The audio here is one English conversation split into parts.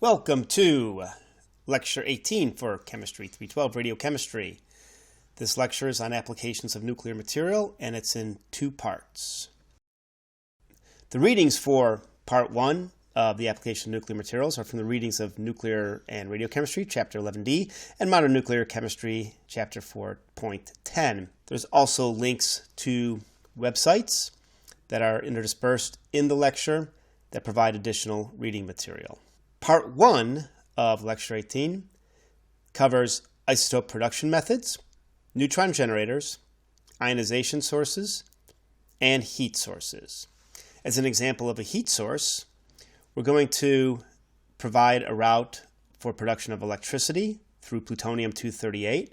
Welcome to Lecture 18 for Chemistry 312, Radiochemistry. This lecture is on applications of nuclear material, and it's in two parts. The readings for Part 1 of the application of nuclear materials are from the readings of Nuclear and Radiochemistry, Chapter 11D, and Modern Nuclear Chemistry, Chapter 4.10. There's also links to websites that are interspersed in the lecture that provide additional reading material. Part 1 of Lecture 18 covers isotope production methods, neutron generators, ionization sources, and heat sources. As an example of a heat source, we're going to provide a route for production of electricity through plutonium-238.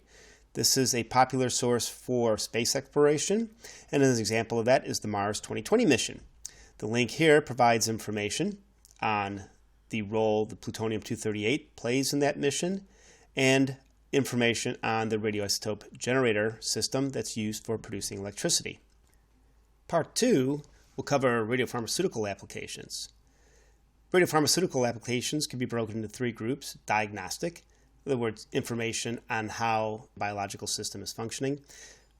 This is a popular source for space exploration, and an example of that is the Mars 2020 mission. The link here provides information on the role the plutonium-238 plays in that mission, and information on the radioisotope generator system that's used for producing electricity. Part 2 will cover radiopharmaceutical applications. Radiopharmaceutical applications can be broken into three groups: diagnostic, in other words, information on how the biological system is functioning.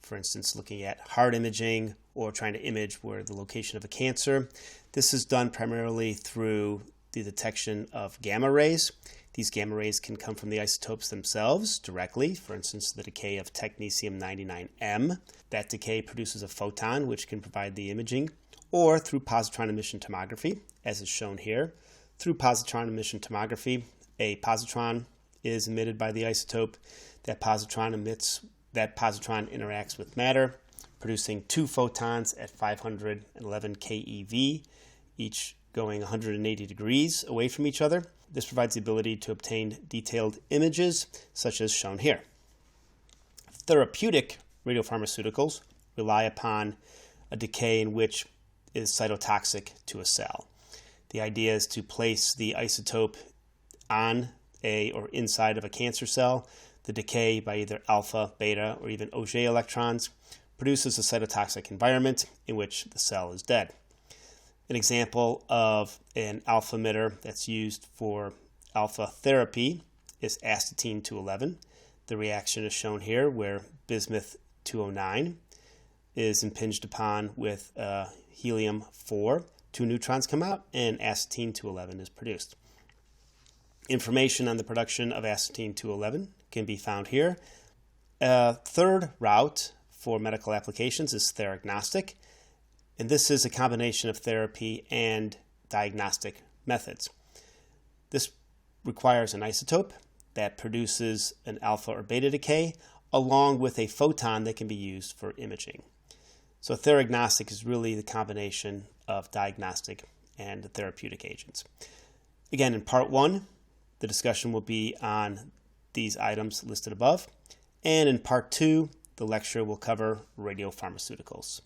For instance, looking at heart imaging or trying to image where the location of a cancer. This is done primarily through the detection of gamma rays. These gamma rays can come from the isotopes themselves directly, for instance, the decay of technetium-99m. That decay produces a photon, which can provide the imaging, or through positron emission tomography, as is shown here. Through positron emission tomography, a positron is emitted by the isotope. That positron interacts with matter, producing two photons at 511 keV, each going 180 degrees away from each other. This provides the ability to obtain detailed images, such as shown here. Therapeutic radiopharmaceuticals rely upon a decay in which is cytotoxic to a cell. The idea is to place the isotope on or inside of a cancer cell. The decay by either alpha, beta, or even Auger electrons produces a cytotoxic environment in which the cell is dead. An example of an alpha emitter that's used for alpha therapy is astatine-211. The reaction is shown here, where bismuth-209 is impinged upon with helium-4. Two neutrons come out, and astatine-211 is produced. Information on the production of astatine-211 can be found here. A third route for medical applications is diagnostic, and this is a combination of therapy and diagnostic methods. This requires an isotope that produces an alpha or beta decay, along with a photon that can be used for imaging. So diagnostic is really the combination of diagnostic and therapeutic agents. Again, in Part 1, the discussion will be on these items listed above, and in Part 2, the lecture will cover radiopharmaceuticals.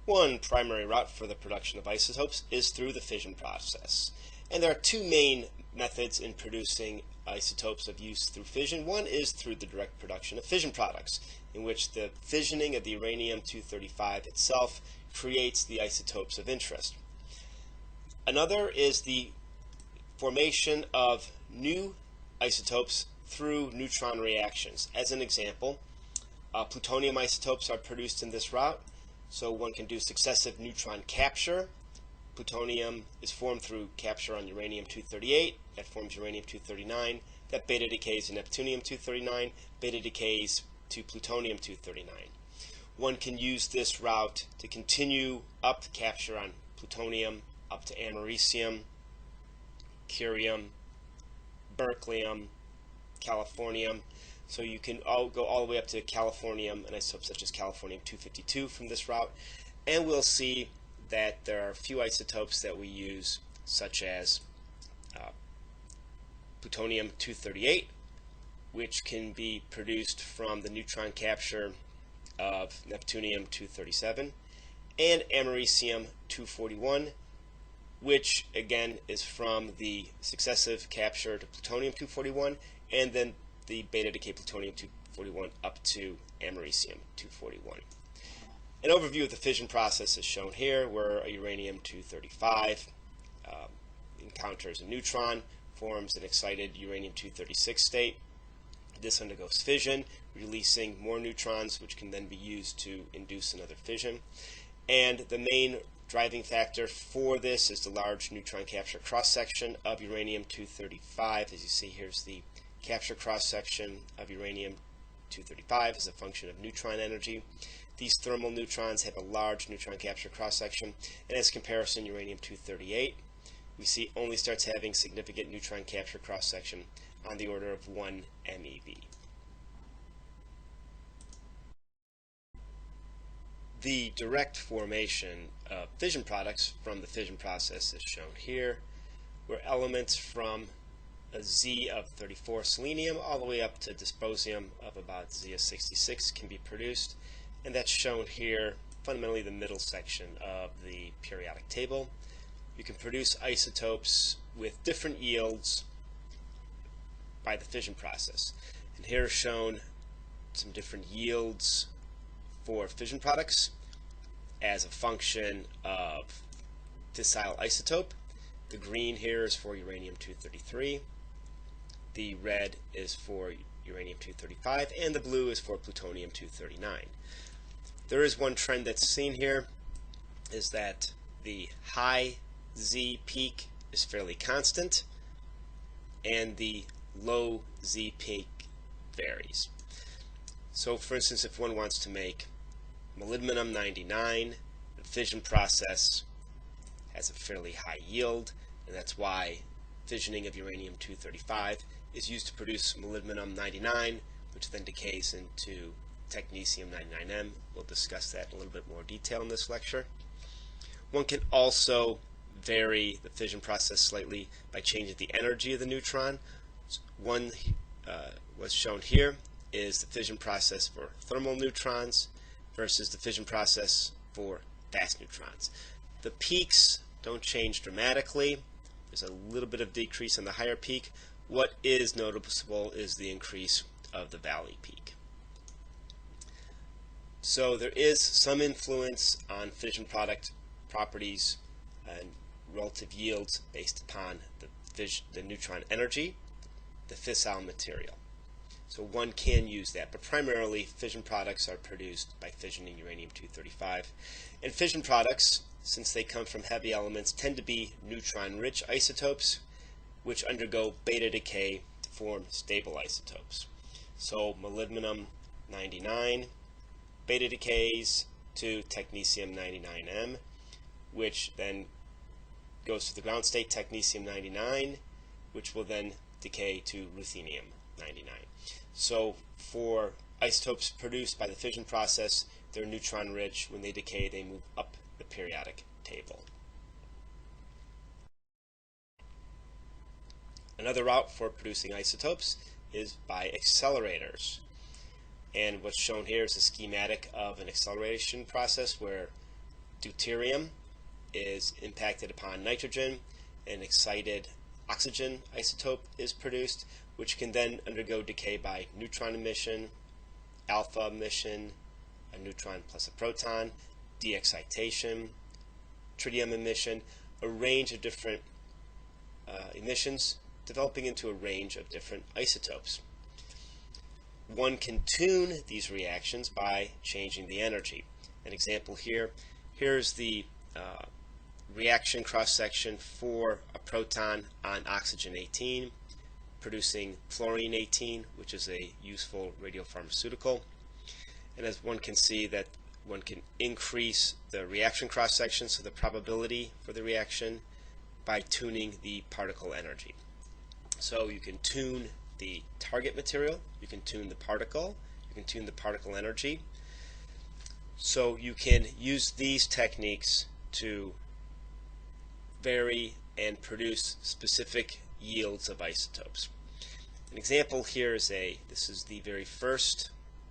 One primary route for the production of isotopes is through the fission process. And there are two main methods in producing isotopes of use through fission. One is through the direct production of fission products, in which the fissioning of the uranium-235 itself creates the isotopes of interest. Another is the formation of new isotopes through neutron reactions. As an example, plutonium isotopes are produced in this route. So one can do successive neutron capture. Plutonium is formed through capture on uranium-238. That forms uranium-239. That beta decays to neptunium-239. Beta decays to plutonium-239. One can use this route to continue up the capture on plutonium, up to americium, curium, berkelium, californium. So you can go all the way up to californium and isotopes such as californium-252 from this route. And we'll see that there are a few isotopes that we use, such as plutonium-238, which can be produced from the neutron capture of neptunium-237, and americium-241, which again is from the successive capture to plutonium-241, and then the beta decay plutonium-241 up to americium-241. An overview of the fission process is shown here, where a uranium-235 encounters a neutron, forms an excited uranium-236 state. This undergoes fission, releasing more neutrons, which can then be used to induce another fission. And the main driving factor for this is the large neutron capture cross-section of uranium-235. As you see, here's the capture cross-section of uranium-235 as a function of neutron energy. These thermal neutrons have a large neutron capture cross-section, and as comparison, uranium-238 we see only starts having significant neutron capture cross-section on the order of 1 MeV. The direct formation of fission products from the fission process is shown here, where elements from a Z of 34 selenium all the way up to dysprosium of about Z of 66 can be produced, and that's shown here, fundamentally the middle section of the periodic table. You can produce isotopes with different yields by the fission process. And here are shown some different yields for fission products as a function of fissile isotope. The green here is for uranium-233, the red is for uranium-235, and the blue is for plutonium-239. There is one trend that's seen here, is that the high Z peak is fairly constant, and the low Z peak varies. So for instance, if one wants to make molybdenum-99, the fission process has a fairly high yield, and that's why fissioning of uranium-235 is used to produce molybdenum-99, which then decays into technetium-99m. We'll discuss that in a little bit more detail in this lecture. One can also vary the fission process slightly by changing the energy of the neutron. One what's shown here is the fission process for thermal neutrons versus the fission process for fast neutrons. The peaks don't change dramatically. There's a little bit of decrease on the higher peak. What is noticeable is the increase of the valley peak. So there is some influence on fission product properties and relative yields based upon the neutron energy, the fissile material. So one can use that, but primarily fission products are produced by fissioning uranium-235. And fission products, since they come from heavy elements, tend to be neutron-rich isotopes, which undergo beta decay to form stable isotopes. So molybdenum-99 beta decays to technetium-99m, which then goes to the ground state technetium-99, which will then decay to ruthenium-99. So for isotopes produced by the fission process, they're neutron rich. When they decay, they move up the periodic table. Another route for producing isotopes is by accelerators. And what's shown here is a schematic of an acceleration process where deuterium is impacted upon nitrogen, an excited oxygen isotope is produced, which can then undergo decay by neutron emission, alpha emission, a neutron plus a proton, de-excitation, tritium emission, a range of different emissions developing into a range of different isotopes. One can tune these reactions by changing the energy. An example here, here's the reaction cross-section for a proton on oxygen 18, producing fluorine 18, which is a useful radiopharmaceutical. And as one can see, that one can increase the reaction cross-section, so the probability for the reaction, by tuning the particle energy. So you can tune the target material, you can tune the particle, you can tune the particle energy. So you can use these techniques to vary and produce specific yields of isotopes. An example here is this is the very first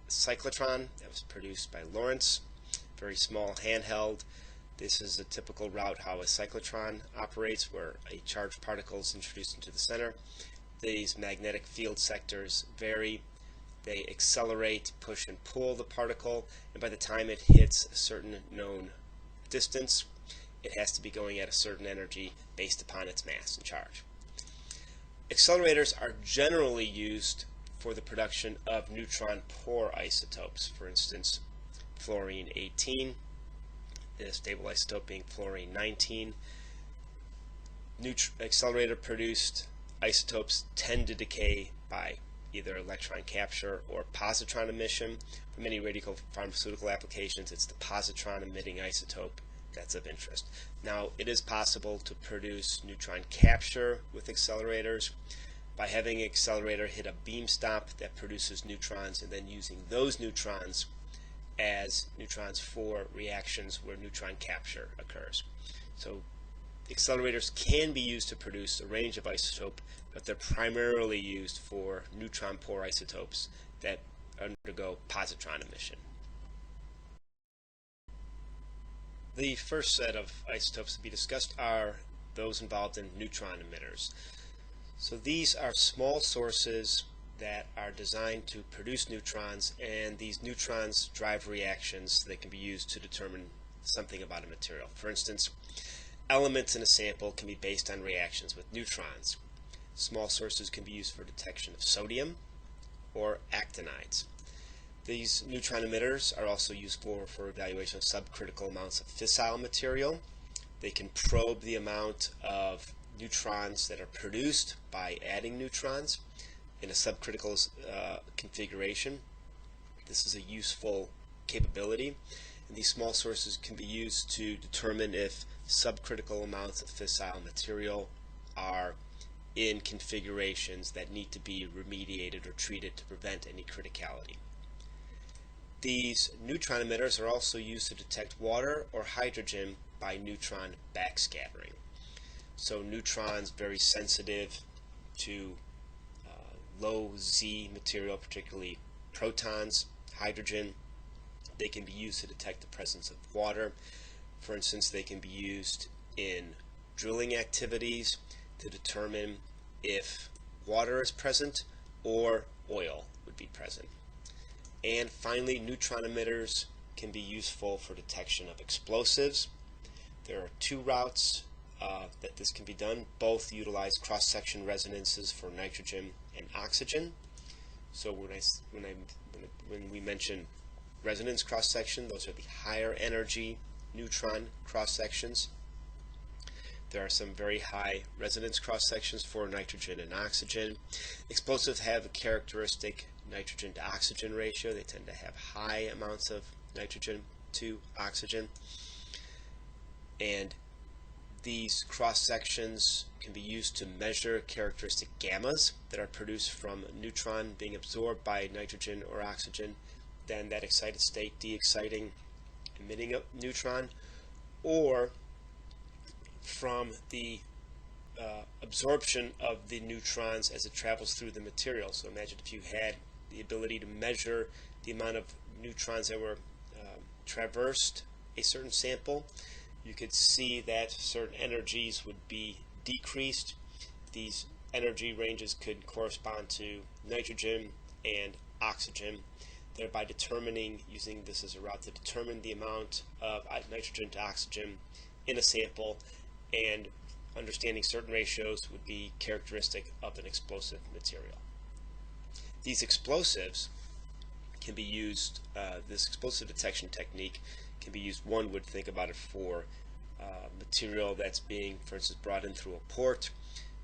cyclotron that was produced by Lawrence, very small handheld. This is a typical route how a cyclotron operates, where a charged particle is introduced into the center. These magnetic field sectors vary They accelerate, push, and pull the particle, and by the time it hits a certain known distance, it has to be going at a certain energy based upon its mass and charge. Accelerators are generally used for the production of neutron poor isotopes. For instance, fluorine 18, the stable isotope being fluorine 19. Accelerator produced isotopes tend to decay by either electron capture or positron emission. For many radiopharmaceutical applications, it's the positron emitting isotope that's of interest. Now, it is possible to produce neutron capture with accelerators by having an accelerator hit a beam stop that produces neutrons and then using those neutrons as neutrons for reactions where neutron capture occurs. So accelerators can be used to produce a range of isotope, but they're primarily used for neutron poor isotopes that undergo positron emission. The first set of isotopes to be discussed are those involved in neutron emitters. So these are small sources that are designed to produce neutrons, and these neutrons drive reactions that can be used to determine something about a material. For instance, elements in a sample can be based on reactions with neutrons. Small sources can be used for detection of sodium or actinides. These neutron emitters are also used for evaluation of subcritical amounts of fissile material. They can probe the amount of neutrons that are produced by adding neutrons in a subcritical configuration. This is a useful capability, and these small sources can be used to determine if subcritical amounts of fissile material are in configurations that need to be remediated or treated to prevent any criticality. These neutron emitters are also used to detect water or hydrogen by neutron backscattering. So neutrons very sensitive to low Z material, particularly protons, hydrogen. They can be used to detect the presence of water. For instance, they can be used in drilling activities to determine if water is present or oil would be present. And finally, neutron emitters can be useful for detection of explosives. There are two routes that this can be done. Both utilize cross-section resonances for nitrogen and oxygen. So when we mention resonance cross-section, those are the higher energy neutron cross-sections. There are some very high resonance cross-sections for nitrogen and oxygen. Explosives have a characteristic nitrogen to oxygen ratio. They tend to have high amounts of nitrogen to oxygen. And these cross-sections can be used to measure characteristic gammas that are produced from a neutron being absorbed by nitrogen or oxygen, then that excited state de-exciting, emitting a neutron, or from the absorption of the neutrons as it travels through the material. So imagine if you had the ability to measure the amount of neutrons that were traversed a certain sample, you could see that certain energies would be decreased. These energy ranges could correspond to nitrogen and oxygen, thereby determining, using this as a route to determine the amount of nitrogen to oxygen in a sample, and understanding certain ratios would be characteristic of an explosive material. These explosives can be used, this explosive detection technique can be used, one would think about it for material that's being, for instance, brought in through a port.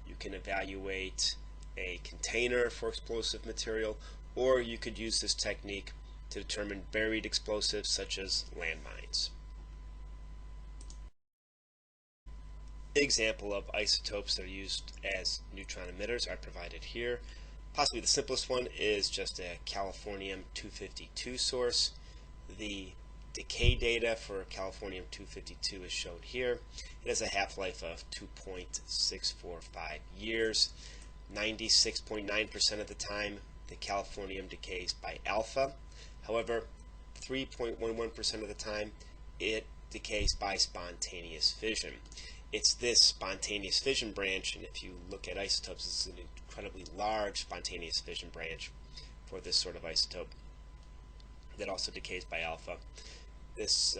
You can evaluate a container for explosive material, or you could use this technique to determine buried explosives such as landmines. An example of isotopes that are used as neutron emitters are provided here. Possibly the simplest one is just a californium-252 source. The decay data for californium-252 is shown here. It has a half-life of 2.645 years. 96.9% of the time, the californium decays by alpha. However, 3.11% of the time, it decays by spontaneous fission. It's this spontaneous fission branch, and if you look at isotopes, it's an incredibly large spontaneous fission branch for this sort of isotope that also decays by alpha. This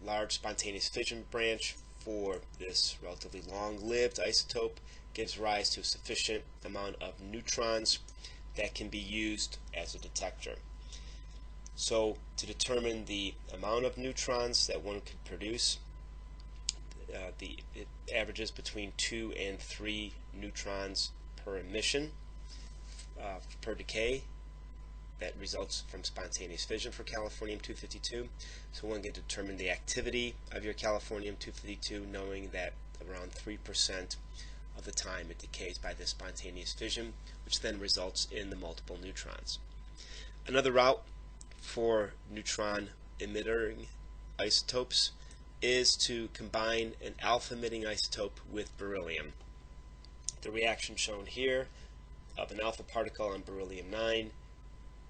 large spontaneous fission branch for this relatively long-lived isotope gives rise to a sufficient amount of neutrons that can be used as a detector. So to determine the amount of neutrons that one could produce, it averages between 2 and 3 neutrons per emission per decay. That results from spontaneous fission for californium-252. So one can determine the activity of your californium-252 knowing that around 3% of the time it decays by this spontaneous fission, which then results in the multiple neutrons. Another route for neutron emitting isotopes is to combine an alpha emitting isotope with beryllium. The reaction shown here of an alpha particle on beryllium-9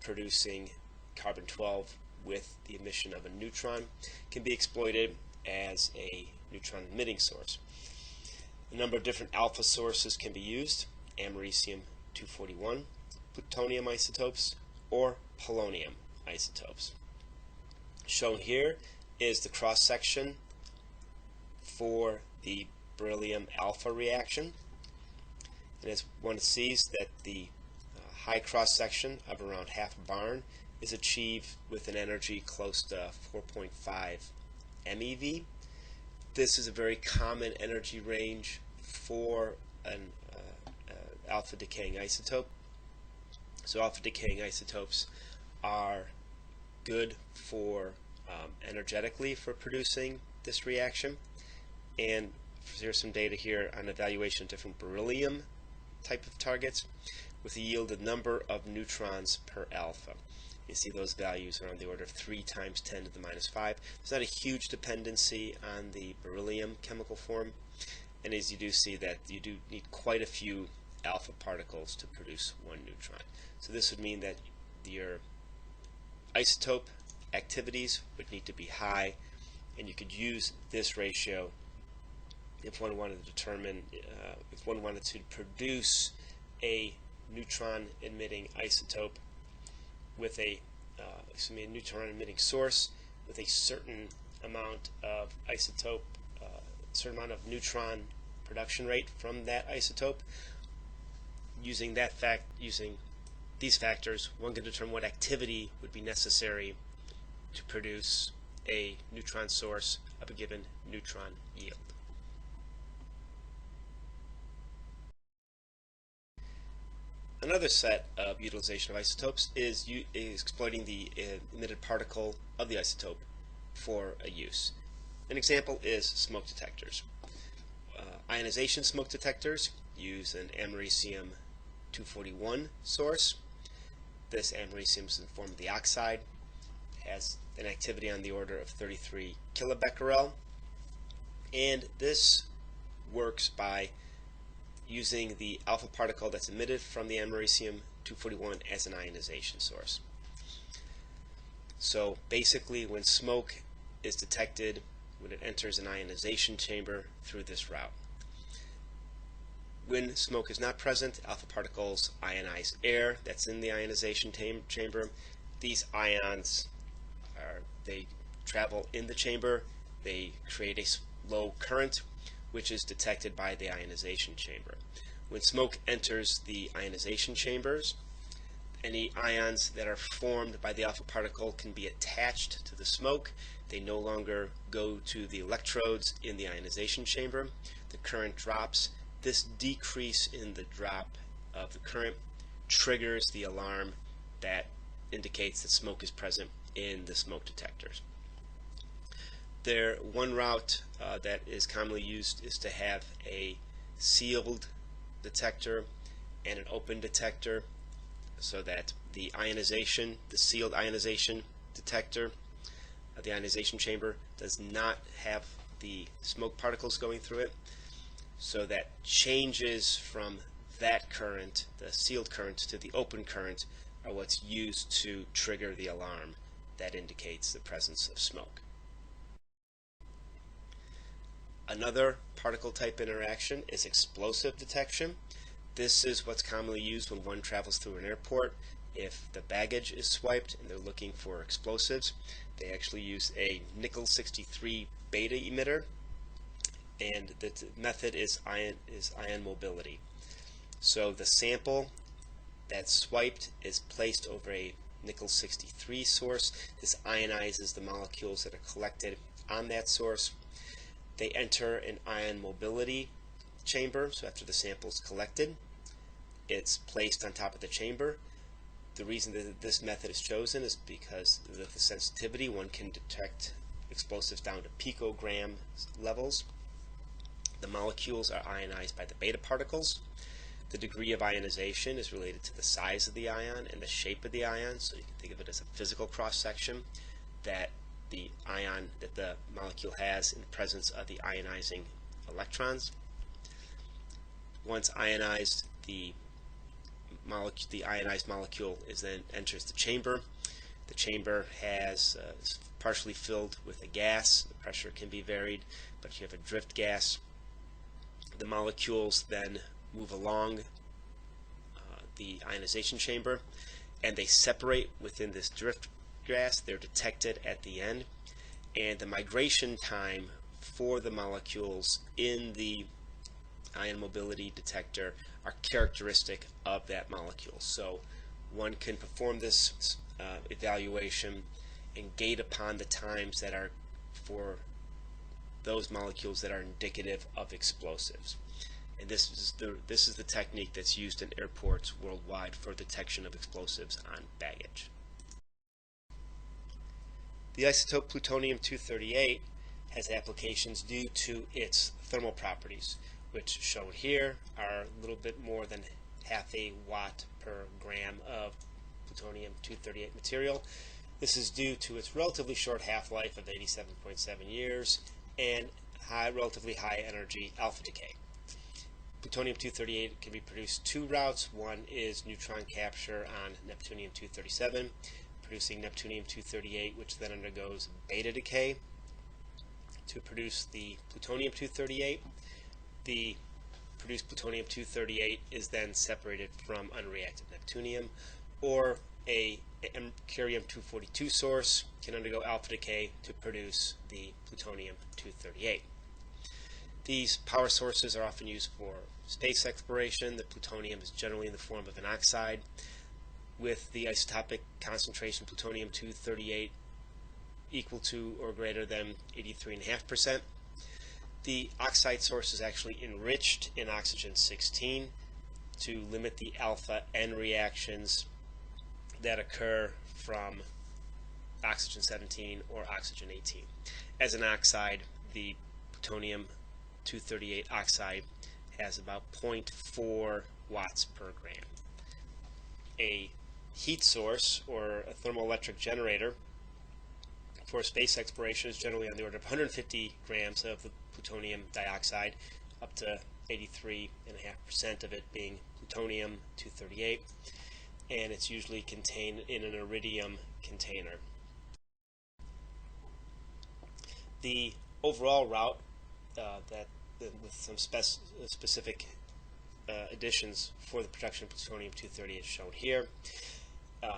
producing carbon-12 with the emission of a neutron can be exploited as a neutron emitting source. A number of different alpha sources can be used: americium-241, plutonium isotopes, or polonium isotopes. Shown here is the cross-section for the beryllium alpha reaction, and as one sees that the high cross-section of around half a barn is achieved with an energy close to 4.5 MeV. This is a very common energy range for an alpha decaying isotope. So alpha decaying isotopes are good for energetically for producing this reaction. And here's some data here on evaluation of different beryllium type of targets with a yielded number of neutrons per alpha. You see those values are on the order of 3 times 10 to the minus 5. There's not a huge dependency on the beryllium chemical form, and as you do see that you do need quite a few alpha particles to produce one neutron. So this would mean that your isotope activities would need to be high, and you could use this ratio if one wanted to determine, if one wanted to produce a neutron emitting isotope with a neutron emitting source with a certain amount of isotope, certain amount of neutron production rate from that isotope. Using these factors, one can determine what activity would be necessary to produce a neutron source of a given neutron yield. Another set of utilization of isotopes is exploiting the emitted particle of the isotope for a use. An example is smoke detectors. Ionization smoke detectors use an americium-241 source. This americium is in the form of the oxide, has an activity on the order of 33 kilobecquerel, and this works by using the alpha particle that's emitted from the americium-241 as an ionization source. So basically, when smoke is detected, when it enters an ionization chamber through this route. When smoke is not present, alpha particles ionize air that's in the ionization chamber. These ions they travel in the chamber, they create a low current, which is detected by the ionization chamber. When smoke enters the ionization chambers, any ions that are formed by the alpha particle can be attached to the smoke. They no longer go to the electrodes in the ionization chamber. The current drops. This decrease in the drop of the current triggers the alarm that indicates that smoke is present in the smoke detectors. One route that is commonly used is to have a sealed detector and an open detector, so that the sealed ionization detector of the ionization chamber does not have the smoke particles going through it, so that changes from that current, the sealed current, to the open current are what's used to trigger the alarm that indicates the presence of smoke. Another particle type interaction is explosive detection. This is what's commonly used when one travels through an airport if the baggage is swiped and they're looking for explosives, they actually use a nickel 63 beta emitter, and the method is ion mobility. So the sample that's swiped is placed over a nickel 63 source. This ionizes the molecules that are collected on that source. They enter an ion mobility chamber, so after the sample is collected, it's placed on top of the chamber. The reason that this method is chosen is because of the sensitivity. One can detect explosives down to picogram levels. The molecules are ionized by the beta particles. The degree of ionization is related to the size of the ion and the shape of the ion, so you can think of it as a physical cross-section that the molecule has in the presence of the ionizing electrons. Once ionized, the ionized molecule enters the chamber. The chamber is partially filled with a gas. The pressure can be varied, but you have a drift gas. The molecules then move along the ionization chamber, and they separate within this drift gas. They're detected at the end, and the migration time for the molecules in the ion mobility detector are characteristic of that molecule. So one can perform this evaluation and gauge upon the times that are for those molecules that are indicative of explosives. And this is the technique that's used in airports worldwide for detection of explosives on baggage. The isotope plutonium-238 has applications due to its thermal properties, which shown here are a little bit more than half a watt per gram of plutonium-238 material. This is due to its relatively short half-life of 87.7 years and relatively high energy alpha decay. Plutonium-238 can be produced two routes. One is neutron capture on neptunium-237, producing neptunium-238, which then undergoes beta decay to produce the plutonium-238. The produced plutonium-238 is then separated from unreacted neptunium, or a curium-242 source can undergo alpha decay to produce the plutonium-238. These power sources are often used for space exploration. The plutonium is generally in the form of an oxide, with the isotopic concentration plutonium-238 equal to or greater than 83.5%. The oxide source is actually enriched in oxygen-16 to limit the alpha N reactions that occur from oxygen-17 or oxygen-18. As an oxide, the plutonium-238 oxide has about 0.4 watts per gram. A heat source or a thermoelectric generator for space exploration is generally on the order of 150 grams of the plutonium dioxide, up to 83.5% of it being plutonium-238, and it's usually contained in an iridium container. The overall route with some specific additions for the production of plutonium-238 is shown here.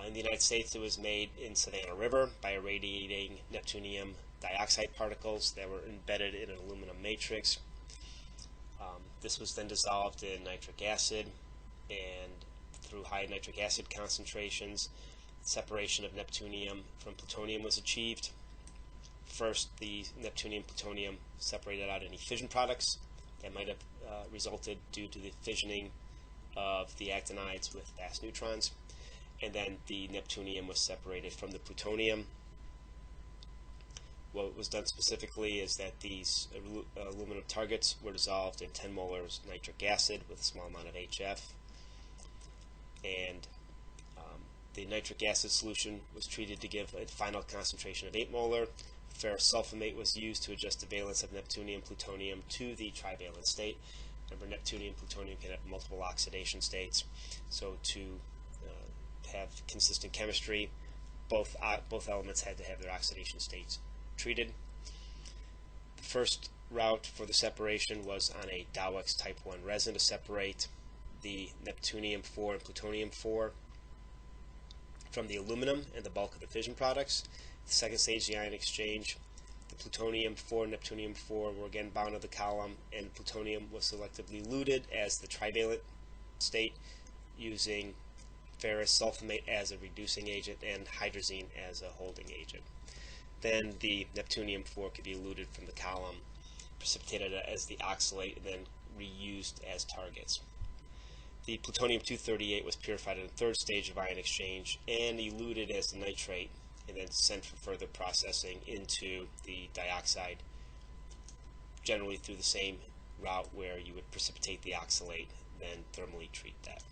In the United States, it was made in Savannah River by irradiating neptunium dioxide particles that were embedded in an aluminum matrix. This was then dissolved in nitric acid, and through high nitric acid concentrations, separation of neptunium from plutonium was achieved. First, the neptunium-plutonium separated out any fission products that might have resulted due to the fissioning of the actinides with fast neutrons, and then the neptunium was separated from the plutonium. What was done specifically is that these aluminum targets were dissolved in 10 molars nitric acid with a small amount of HF, and the nitric acid solution was treated to give a final concentration of 8 molar. Ferrous sulfamate was used to adjust the valence of neptunium-plutonium to the trivalent state. Remember, neptunium-plutonium can have multiple oxidation states, so to have consistent chemistry, both elements had to have their oxidation states treated. The first route for the separation was on a Dowix type 1 resin to separate the neptunium-4 and plutonium-4. from the aluminum and the bulk of the fission products. The second stage, the ion exchange, the plutonium-4 and neptunium-4 were again bound to the column, and plutonium was selectively eluted as the trivalent state using ferrous sulfamate as a reducing agent and hydrazine as a holding agent. Then the neptunium-4 could be eluted from the column, precipitated as the oxalate, and then reused as targets. The plutonium-238 was purified in the third stage of ion exchange and eluted as the nitrate, and then sent for further processing into the dioxide, generally through the same route where you would precipitate the oxalate, then thermally treat that.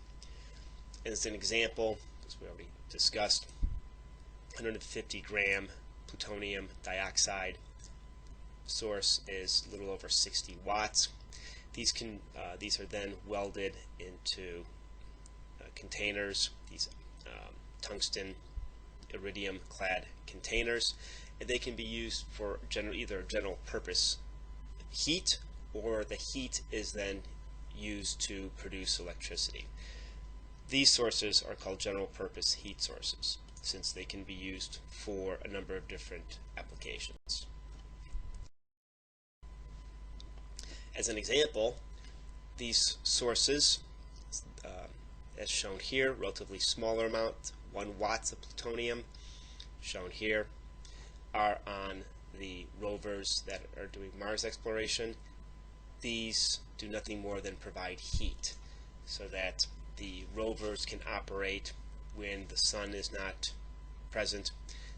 And as an example, as we already discussed, 150 gram plutonium dioxide source is a little over 60 watts. These are then welded into containers, these tungsten iridium clad containers, and they can be used for either general purpose heat, or the heat is then used to produce electricity. These sources are called general purpose heat sources, since they can be used for a number of different applications. As an example, these sources, as shown here, relatively smaller amount, 1 watt of plutonium, shown here, are on the rovers that are doing Mars exploration. These do nothing more than provide heat, so that the rovers can operate when the sun is not present.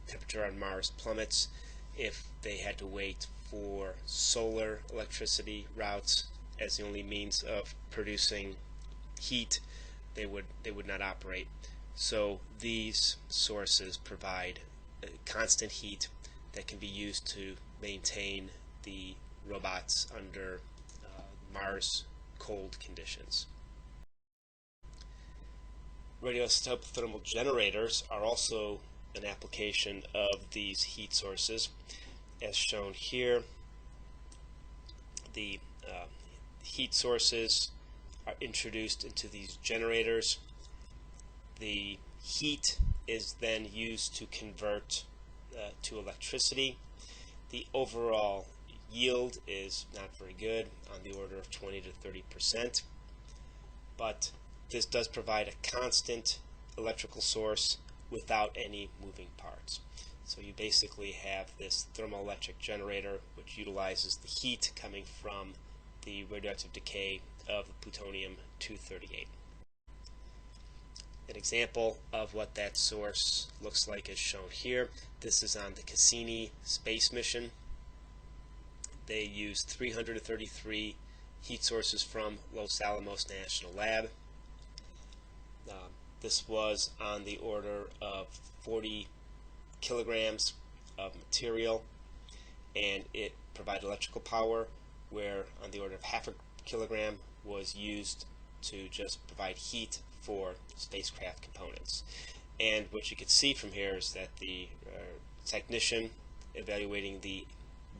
Temperature on Mars plummets. If they had to wait for solar electricity routes as the only means of producing heat, they would not operate. So these sources provide constant heat that can be used to maintain the robots under Mars cold conditions. Radioisotope thermal generators are also an application of these heat sources. As shown here, the heat sources are introduced into these generators. The heat is then used to convert to electricity. The overall yield is not very good, on the order of 20 to 30%, but this does provide a constant electrical source without any moving parts. So you basically have this thermoelectric generator which utilizes the heat coming from the radioactive decay of the plutonium-238. An example of what that source looks like is shown here. This is on the Cassini space mission. They used 333 heat sources from Los Alamos National Lab. This was on the order of 40 kilograms of material, and it provided electrical power, where on the order of half a kilogram was used to just provide heat for spacecraft components. And what you can see from here is that the technician evaluating the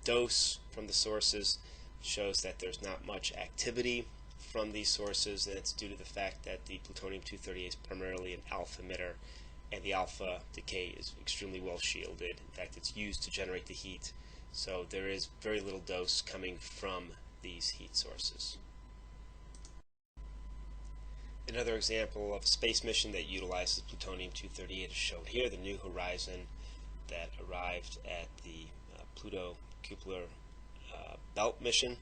dose from the sources shows that there's not much activity from these sources, and it's due to the fact that the plutonium-238 is primarily an alpha emitter, and the alpha decay is extremely well shielded. In fact, it's used to generate the heat, so there is very little dose coming from these heat sources. Another example of a space mission that utilizes plutonium-238 is shown here, the New Horizon that arrived at the Pluto Kuiper Belt mission.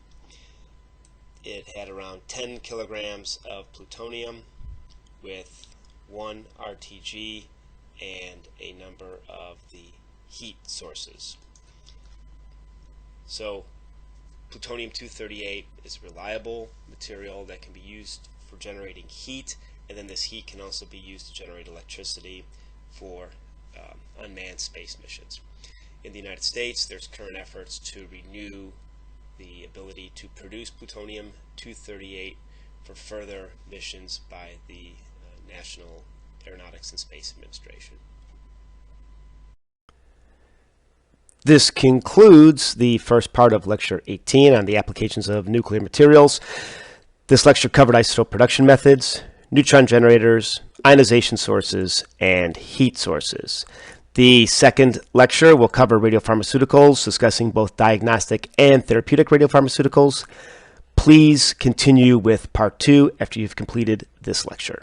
It had around 10 kilograms of plutonium with 1 RTG and a number of the heat sources. So plutonium-238 is reliable material that can be used for generating heat, and then this heat can also be used to generate electricity for unmanned space missions. In the United States, there's current efforts to renew the ability to produce plutonium-238 for further missions by the National Aeronautics and Space Administration. This concludes the first part of Lecture 18 on the applications of nuclear materials. This lecture covered isotope production methods, neutron generators, ionization sources, and heat sources. The second lecture will cover radiopharmaceuticals, discussing both diagnostic and therapeutic radiopharmaceuticals. Please continue with part 2 after you've completed this lecture.